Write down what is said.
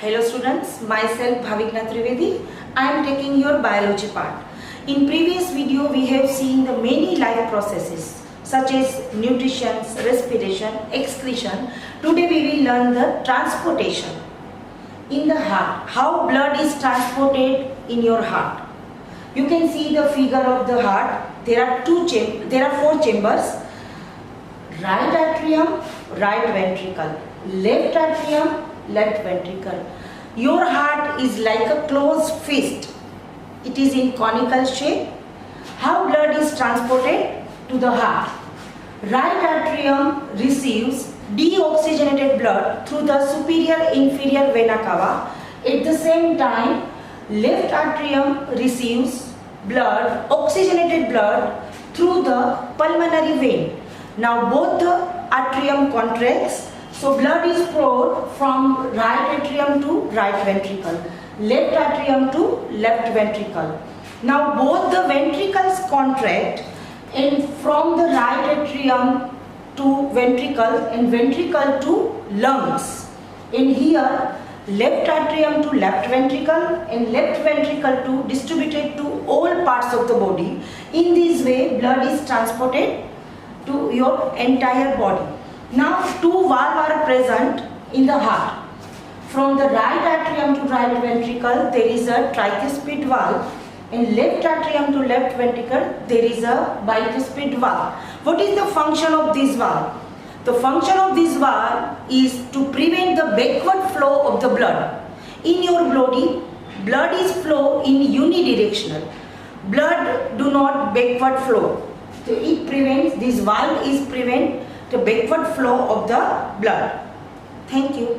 Hello students, myself Bhavika Trivedi. I am taking your biology part. In previous video we have seen the many life processes such as nutrition, respiration, excretion. Today we will learn the transportation in the heart. How blood is transported in your heart. You can see the figure of the heart. There are four chambers. Right atrium, right ventricle. Left atrium, left ventricle. Your heart is like a closed fist. It is in conical shape. How blood is transported to the heart? Right atrium receives deoxygenated blood through the superior inferior vena cava. At the same time, left atrium receives blood, oxygenated blood through the pulmonary vein. Now both the atrium contracts. So blood is poured from right atrium to right ventricle, left atrium to left ventricle. Now both the ventricles contract, and from the right atrium to ventricle and ventricle to lungs. In here, left atrium to left ventricle and left ventricle to distributed to all parts of the body. In this way, blood is transported to your entire body. Now two valves are present in the heart. From the right atrium to right ventricle there is a tricuspid valve, and left atrium to left ventricle there is a bicuspid valve. What is the function of this valve? The function of this valve is to prevent the backward flow of the blood. In your body, blood is flow in unidirectional. Blood do not backward flow. So it prevents, this valve is prevent the backward flow of the blood. Thank you.